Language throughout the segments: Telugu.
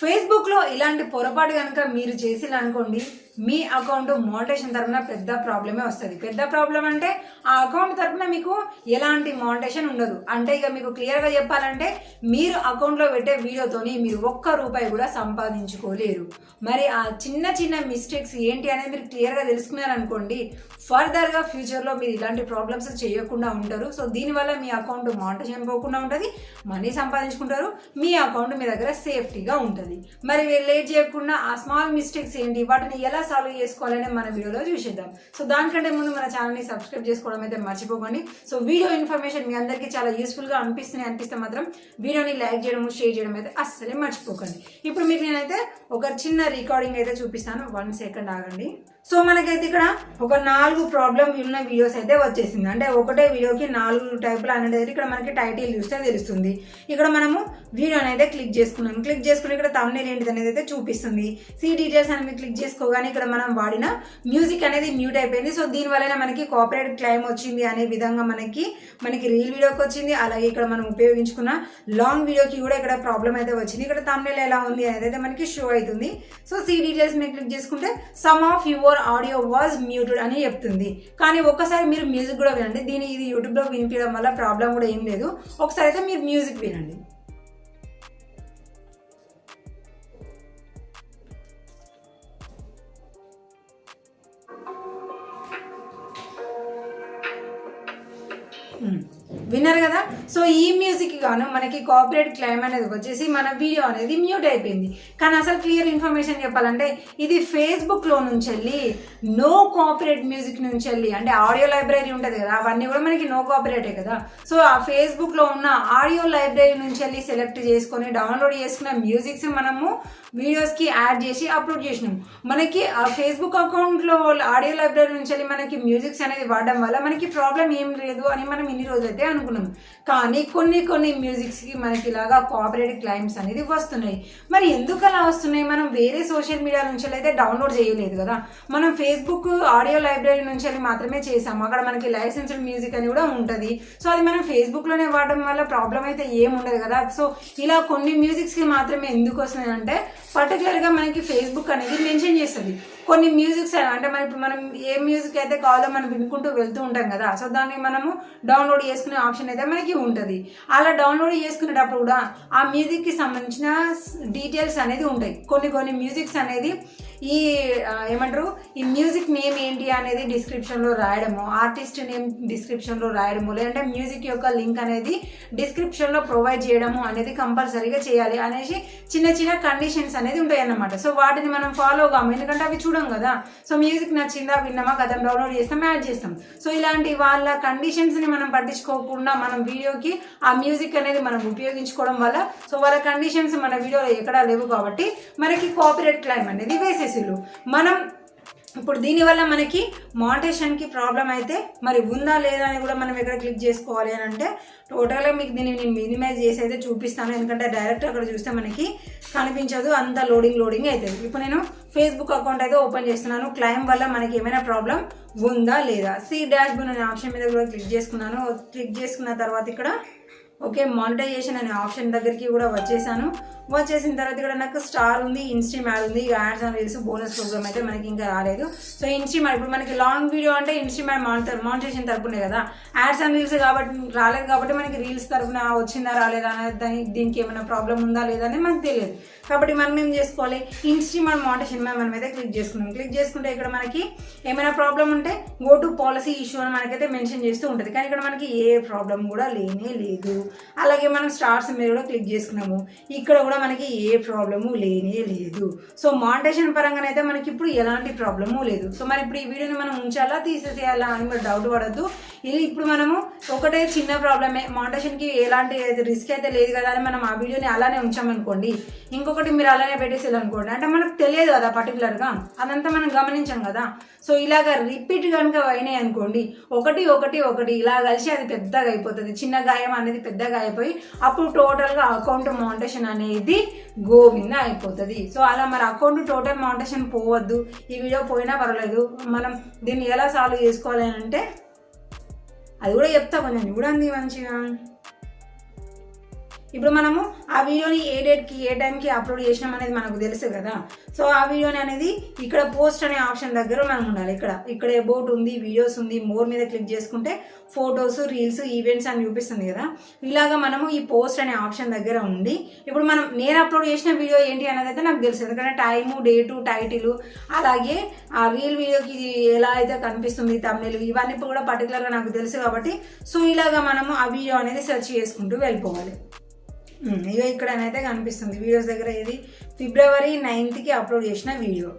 ఫేస్బుక్లో ఇలాంటి పొరపాటు కనుక మీరు చేసిరనుకోండి, మీ అకౌంట్ మానిటైజేషన్ తరపున పెద్ద ప్రాబ్లమే వస్తుంది. పెద్ద ప్రాబ్లం అంటే ఆ అకౌంట్ తరపున మీకు ఎలాంటి మానిటైజేషన్ ఉండదు. అంటే ఇక మీకు క్లియర్గా చెప్పాలంటే మీరు అకౌంట్లో పెట్టే వీడియోతోని మీరు ₹1 కూడా సంపాదించుకోలేరు. మరి ఆ చిన్న చిన్న మిస్టేక్స్ ఏంటి అనేది మీరు క్లియర్గా తెలుసుకున్నారనుకోండి, ఫర్దర్గా ఫ్యూచర్లో మీరు ఇలాంటి ప్రాబ్లమ్స్ చేయకుండా ఉంటారు. సో దీనివల్ల మీ అకౌంట్ మానిటైజేషన్ పోకుండా ఉంటుంది, మనీ సంపాదించుకుంటారు, మీ అకౌంట్ మీ దగ్గర సేఫ్టీగా ఉంటుంది. మరి లేట్ చేయకుండా ఆ స్మాల్ మిస్టేక్స్ ఏంటి, వాటిని ఎలా సాల్వ్ చేసుకోవాలని మన వీడియోలో చూసేద్దాం. సో దానికంటే ముందు మన ఛానల్ని సబ్స్క్రైబ్ చేసుకోవడం అయితే మర్చిపోకండి. సో వీడియో ఇన్ఫర్మేషన్ మీ అందరికీ చాలా యూస్ఫుల్గా అనిపిస్తే మాత్రం వీడియోని లైక్ చేయడం, షేర్ చేయడం అయితే అస్సలే మర్చిపోకండి. ఇప్పుడు మీకు నేనైతే ఒక చిన్న రికార్డింగ్ అయితే చూపిస్తాను. 1 సెకండ్ ఆగండి. సో మనకైతే ఇక్కడ ఒక 4 ప్రాబ్లం ఉన్న వీడియోస్ అయితే వచ్చేసింది. అంటే ఒకటే వీడియోకి 4 టైపులు అనేది ఇక్కడ మనకి టైటిల్ చూస్తే తెలుస్తుంది. ఇక్కడ మనము వీడియోని అయితే క్లిక్ చేసుకున్నాం. క్లిక్ చేసుకుని ఇక్కడ థంబ్నెయిల్ ఏంటిది అనేది అయితే చూపిస్తుంది. డీటెయిల్స్ అని క్లిక్ చేసుకోగానే ఇక్కడ మనం వాడిన మ్యూజిక్ అనేది మ్యూట్ అయిపోయింది. సో దీనివల్ల మనకి కాపీరైట్ క్లెయిమ్ వచ్చింది అనే విధంగా మనకి రీల్ వీడియోకి వచ్చింది. అలాగే ఇక్కడ మనం ఉపయోగించుకున్న లాంగ్ వీడియోకి కూడా ఇక్కడ ప్రాబ్లం అయితే వచ్చింది. ఇక్కడ థంబ్నెయిల్ ఎలా ఉంది అనేది అయితే మనకి షో అవుతుంది. సో డీటెయిల్స్ మీద క్లిక్ చేసుకుంటే some of your audio was muted అని చెప్తుంది. కానీ ఒక్కసారి మీరు మ్యూజిక్ కూడా వినండి. ఇది యూట్యూబ్లో వినిపించడం వల్ల ప్రాబ్లం కూడా ఏం లేదు. ఒకసారి అయితే మీరు మ్యూజిక్ వినండి. విన్నారు కదా. సో ఈ మ్యూజిక్ గాను మనకి కాపీరైట్ క్లెయిమ్ అనేది వచ్చేసి మన వీడియో అనేది మ్యూట్ అయిపోయింది. కానీ అసలు క్లియర్ ఇన్ఫర్మేషన్ చెప్పాలంటే ఇది ఫేస్బుక్లో నుంచి వెళ్ళి నో కాపీరైట్ మ్యూజిక్ నుంచి వెళ్ళి, అంటే ఆడియో లైబ్రరీ ఉంటుంది కదా, అవన్నీ కూడా మనకి నో కాపీరైటే కదా. సో ఆ ఫేస్బుక్లో ఉన్న ఆడియో లైబ్రరీ నుంచి వెళ్ళి సెలెక్ట్ చేసుకొని డౌన్లోడ్ చేసుకున్న మ్యూజిక్స్ మనము వీడియోస్కి యాడ్ చేసి అప్లోడ్ చేసినాం. మనకి ఆ ఫేస్బుక్ అకౌంట్లో ఆడియో లైబ్రరీ నుంచి వెళ్ళి మనకి మ్యూజిక్స్ అనేది వాడడం వల్ల మనకి ప్రాబ్లం ఏం లేదు అని మనం ఇన్ని రోజులైతే అనుకున్నాం. కానీ కొన్ని మ్యూజిక్స్కి మనకి ఇలాగా కాపీరైట్ క్లెయిమ్స్ అనేది వస్తున్నాయి. మరి ఎందుకు అలా వస్తున్నాయి? మనం వేరే సోషల్ మీడియా నుంచి అయితే డౌన్లోడ్ చేయలేదు కదా, మనం ఫేస్బుక్ ఆడియో లైబ్రరీ నుంచి వెళ్ళి మాత్రమే చేసాము. అక్కడ మనకి లైసెన్స్డ్ మ్యూజిక్ అని కూడా ఉంటుంది. సో అది మనం ఫేస్బుక్లోనే వాడడం వల్ల ప్రాబ్లం అయితే ఏం ఉండదు కదా. సో ఇలా కొన్ని మ్యూజిక్స్కి మాత్రమే ఎందుకు వస్తున్నాయి అంటే పర్టికులర్గా మనకి ఫేస్బుక్ అనేది మెన్షన్ చేస్తుంది. కొన్ని మ్యూజిక్స్ అంటే మనం ఏ మ్యూజిక్ అయితే కావాలో మనం వినుకుంటూ వెళ్తూ ఉంటాం కదా. సో దాన్ని మనము డౌన్లోడ్ చేసుకునే ఆప్షన్ అయితే మనకి ఉంటుంది. అలా డౌన్లోడ్ చేసుకునేటప్పుడు కూడా ఆ మ్యూజిక్కి సంబంధించిన డీటెయిల్స్ అనేది ఉంటాయి. కొన్ని మ్యూజిక్స్ అనేది ఈ మ్యూజిక్ నేమ్ ఏంటి అనేది డిస్క్రిప్షన్లో రాయడము, ఆర్టిస్ట్ నేమ్ డిస్క్రిప్షన్లో రాయడము, లేదంటే మ్యూజిక్ యొక్క లింక్ అనేది డిస్క్రిప్షన్లో ప్రొవైడ్ చేయడము అనేది కంపల్సరీగా చేయాలి అనేసి చిన్న కండిషన్స్ అనేది ఉంటాయి అన్నమాట. సో వాటిని మనం ఫాలో కాము, ఎందుకంటే అవి చూడం కదా. సో మ్యూజిక్ నచ్చిందా, విన్నామా, కథ డౌన్లోడ్ చేస్తాం, యాడ్ చేస్తాం. సో ఇలాంటి వాళ్ళ కండిషన్స్ని మనం పట్టించుకోకుండా మనం వీడియోకి ఆ మ్యూజిక్ అనేది మనం ఉపయోగించుకోవడం వల్ల సో వాళ్ళ కండిషన్స్ మన వీడియోలో ఎక్కడా లేవు కాబట్టి మనకి కాపీరైట్ క్లెయిమ్ అనేది వేసేసి మనం ఇప్పుడు దీనివల్ల మనకి మానిటైజేషన్కి ప్రాబ్లం అయితే మరి ఉందా లేదా అని కూడా మనం ఎక్కడ క్లిక్ చేసుకోవాలి అని అంటే టోటల్గా మీకు దీన్ని నేను మినిమైజ్ చేసి అయితే చూపిస్తాను. ఎందుకంటే డైరెక్ట్ అక్కడ చూస్తే మనకి కనిపించదు, అంత లోడింగ్ అవుతుంది. ఇప్పుడు నేను ఫేస్బుక్ అకౌంట్ అయితే ఓపెన్ చేస్తున్నాను. క్లెయిమ్ వల్ల మనకి ఏమైనా ప్రాబ్లం ఉందా లేదా, డాష్బోర్డ్ అనే ఆప్షన్ మీద కూడా క్లిక్ చేసుకున్నాను. క్లిక్ చేసుకున్న తర్వాత ఇక్కడ ఓకే మానిటైజేషన్ అనే ఆప్షన్ దగ్గరికి కూడా వచ్చేసిన తర్వాత ఇక్కడ నాకు స్టార్ ఉంది, ఇన్స్ట్రీమ్ యాడ్ ఉంది, ads and reels bonus program అయితే మనకి ఇంకా రాలేదు. సో ఇన్స్ట్రీమ్ ఇప్పుడు మనకి లాంగ్ వీడియో అంటే ఇన్స్ట్రీమ్ యాడ్ మానిటైజేషన్ తరపునే కదా, యాడ్స్ అండ్ రీల్స్ కాబట్టి రాలేదు కాబట్టి మనకి రీల్స్ తరపున వచ్చిందా రాలేదా అనేది దీనికి ఏమైనా ప్రాబ్లం ఉందా లేదా అనేది మనకు తెలియదు. కాబట్టి మనం ఏం చేసుకోవాలి, ఇన్స్ట్రీమ్ యాడ్ మానిటైజేషన్ మనం అయితే క్లిక్ చేసుకున్నాం. క్లిక్ చేసుకుంటే ఇక్కడ మనకి ఏమైనా ప్రాబ్లం ఉంటే గో టు పాలసీ ఇష్యూ అని మనకైతే మెన్షన్ చేస్తూ ఉంటుంది. కానీ ఇక్కడ మనకి ఏ ప్రాబ్లం కూడా లేనే లేదు. అలాగే మనం స్టార్స్ మీద కూడా క్లిక్ చేసుకున్నాము, ఇక్కడ కూడా మనకి ఏ ప్రాబ్లము లేనే లేదు. సో మానిటైజేషన్ పరంగానైతే మనకి ఇప్పుడు ఎలాంటి ప్రాబ్లము లేదు. సో మరి ఇప్పుడు ఈ వీడియోని మనం ఉంచాలా తీసేసేయాలా అని మీరు డౌట్ పడద్దు. ఇది ఇప్పుడు మనము ఒకటే చిన్న ప్రాబ్లమే, మానిటైజేషన్కి ఎలాంటి రిస్క్ అయితే లేదు కదా అని మనం ఆ వీడియోని అలానే ఉంచామనుకోండి, ఇంకొకటి మీరు అలానే పెట్టేసేయాలనుకోండి, అంటే మనకు తెలియదు కదా పర్టికులర్గా, అదంతా మనం గమనించాం కదా. సో ఇలాగ రిపీట్ కనుక అయినాయి అనుకోండి, ఒకటి ఇలా కలిసి అది పెద్దగా అయిపోతుంది. చిన్న గాయం అనేది పెద్దగా అయిపోయి అప్పుడు టోటల్గా అకౌంట్ మానిటైజేషన్ అనేది గోవింద అయిపోతుంది. సో అలా మరి అకౌంట్ టోటల్ మానిటైజేషన్ పోవద్దు, ఈ వీడియో పోయినా పర్వాలేదు. మనం దీన్ని ఎలా సాల్వ్ చేసుకోవాలి అని అంటే అది కూడా చెప్తా, కొంచెం చూడండి మంచిగా. ఇప్పుడు మనము ఆ వీడియోని ఏ డేట్కి ఏ టైంకి అప్లోడ్ చేసినాం అనేది మనకు తెలుసు కదా. సో ఆ వీడియోని అనేది ఇక్కడ పోస్ట్ అనే ఆప్షన్ దగ్గర మనం ఉండాలి. ఇక్కడ అబౌట్ ఉంది, వీడియోస్ ఉంది, మోర్ మీద క్లిక్ చేసుకుంటే ఫొటోస్, రీల్స్, ఈవెంట్స్ అని చూపిస్తుంది కదా. ఇలాగా మనము ఈ పోస్ట్ అనే ఆప్షన్ దగ్గర ఉండి ఇప్పుడు నేను అప్లోడ్ చేసిన వీడియో ఏంటి అనేది అయితే నాకు తెలుసు, ఎందుకంటే టైము, డేటు, టైటిల్, అలాగే ఆ రీల్ వీడియోకి ఎలా అయితే కనిపిస్తుంది తమ్నెయిల్, ఇవన్నీ కూడా పర్టికులర్గా నాకు తెలుసు కాబట్టి సో ఇలాగా మనము ఆ వీడియో అనేది సెర్చ్ చేసుకుంటూ వెళ్ళిపోవాలి. ఇక ఇక్కడనైతే కనిపిస్తుంది వీడియోస్ దగ్గర, ఇది February 9th అప్లోడ్ చేసిన వీడియో.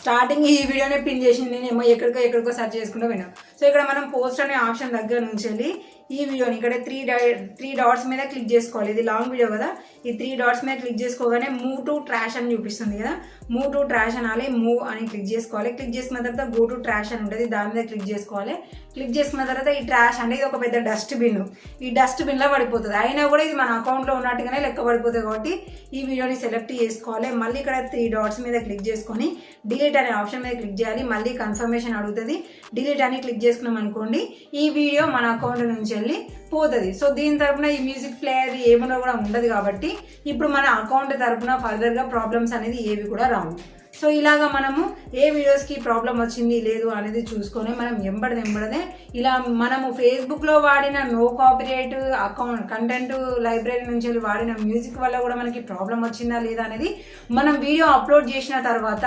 స్టార్టింగ్ ఈ వీడియోనే పిన్ చేసింది, నేనేమో ఎక్కడికో సెర్చ్ చేసుకుంటూ విన్నాం. సో ఇక్కడ మనం పోస్ట్ అనే ఆప్షన్ దగ్గర నుంచి వెళ్ళి ఈ వీడియోని ఇక్కడ త్రీ డాట్స్ మీద క్లిక్ చేసుకోవాలి. ఇది లాంగ్ వీడియో కదా, ఈ 3 డాట్స్ మీద క్లిక్ చేసుకోగానే మూవ్ టు ట్రాష్ అని చూపిస్తుంది కదా. మూవ్ టు ట్రాష్ అనాలి, మూవ్ అని క్లిక్ చేసుకోవాలి. క్లిక్ చేసుకున్న తర్వాత గో టు ట్రాష్ అని ఉంటుంది, దాని మీద క్లిక్ చేసుకోవాలి. క్లిక్ చేసుకున్న తర్వాత ఈ ట్రాష్ అంటే ఇది ఒక పెద్ద డస్ట్బిన్, ఈ డస్ట్బిన్లో పడిపోతుంది. అయినా కూడా ఇది మన అకౌంట్లో ఉన్నట్టుగానే లెక్క పడిపోతుంది కాబట్టి ఈ వీడియోని సెలెక్ట్ చేసుకోవాలి. మళ్ళీ ఇక్కడ 3 డాట్స్ మీద క్లిక్ చేసుకొని డిలీట్ అనే ఆప్షన్ మీద క్లిక్ చేయాలి. మళ్ళీ కన్ఫర్మేషన్ అడుగుతుంది, డిలీట్ అని క్లిక్ చేసుకున్నాం అనుకోండి ఈ వీడియో మన అకౌంట్ నుంచి వెళ్ళి పోతుంది. సో దీని తరపున ఈ మ్యూజిక్ ప్లేయర్ ఏమన్నా కూడా ఉండదు కాబట్టి ఇప్పుడు మన అకౌంట్ తరపున ఫర్దర్గా ప్రాబ్లమ్స్ అనేది ఏవి కూడా రావు. సో ఇలాగా మనము ఏ వీడియోస్కి ప్రాబ్లం వచ్చింది లేదు అనేది చూసుకొని మనం వెంబడదే ఇలా మనము ఫేస్బుక్లో వాడిన no copyright account content library నుంచి వాడిన మ్యూజిక్ వల్ల కూడా మనకి ప్రాబ్లం వచ్చిందా లేదా అనేది మనం వీడియో అప్లోడ్ చేసిన తర్వాత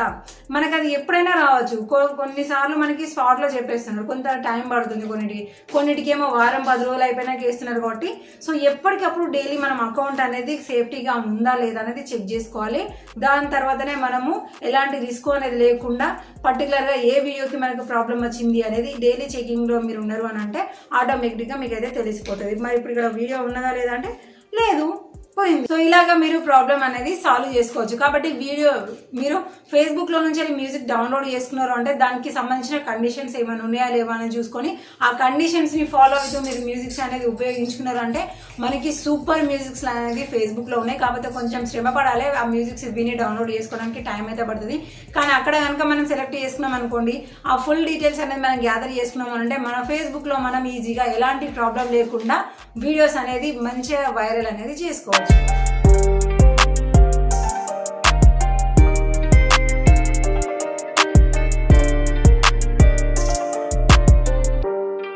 మనకు అది ఎప్పుడైనా రావచ్చు. కొన్నిసార్లు మనకి స్పాట్లో చెప్పేస్తున్నారు, కొంత టైం పడుతుంది, కొన్నిటికేమో వారం 10 రోజులు అయిపోయినాక వేస్తున్నారు కాబట్టి సో ఎప్పటికప్పుడు డైలీ మనం అకౌంట్ అనేది సేఫ్టీగా ఉందా లేదా అనేది చెక్ చేసుకోవాలి. దాని తర్వాతనే మనము ఎలాంటి రిస్క్ అనేది లేకుండా పర్టికులర్గా ఏ వీడియోకి మనకు ప్రాబ్లం వచ్చింది అనేది డైలీ చెకింగ్లో మీరు ఉన్నారు అని అంటే ఆటోమేటిక్గా మీకు అయితే తెలిసిపోతుంది. మరి ఇప్పుడు ఇక్కడ వీడియో ఉన్నదా లేదా అంటే లేదు, పోయింది. సో ఇలాగా మీరు ప్రాబ్లం అనేది సాల్వ్ చేసుకోవచ్చు. కాబట్టి వీడియో మీరు ఫేస్బుక్లో నుంచి మ్యూజిక్ డౌన్లోడ్ చేసుకున్నారు అంటే దానికి సంబంధించిన కండిషన్స్ ఏమైనా ఉన్నాయా లేవా అని చూసుకొని ఆ కండిషన్స్ని ఫాలో అవుతూ మీరు మ్యూజిక్స్ అనేది ఉపయోగించుకున్నారు అంటే మనకి సూపర్ మ్యూజిక్స్ అనేది ఫేస్బుక్లో ఉన్నాయి. కాకపోతే కొంచెం శ్రమ పడాలి, ఆ మ్యూజిక్స్ విని డౌన్లోడ్ చేసుకోవడానికి టైం అయితే పడుతుంది. కానీ అక్కడ కనుక మనం సెలెక్ట్ చేసుకున్నాం అనుకోండి, ఆ ఫుల్ డీటెయిల్స్ అనేది మనం గ్యాదర్ చేసుకున్నాం అంటే మన ఫేస్బుక్లో మనం ఈజీగా ఎలాంటి ప్రాబ్లం లేకుండా వీడియోస్ అనేది మంచిగా వైరల్ అనేది చేసుకోవచ్చు.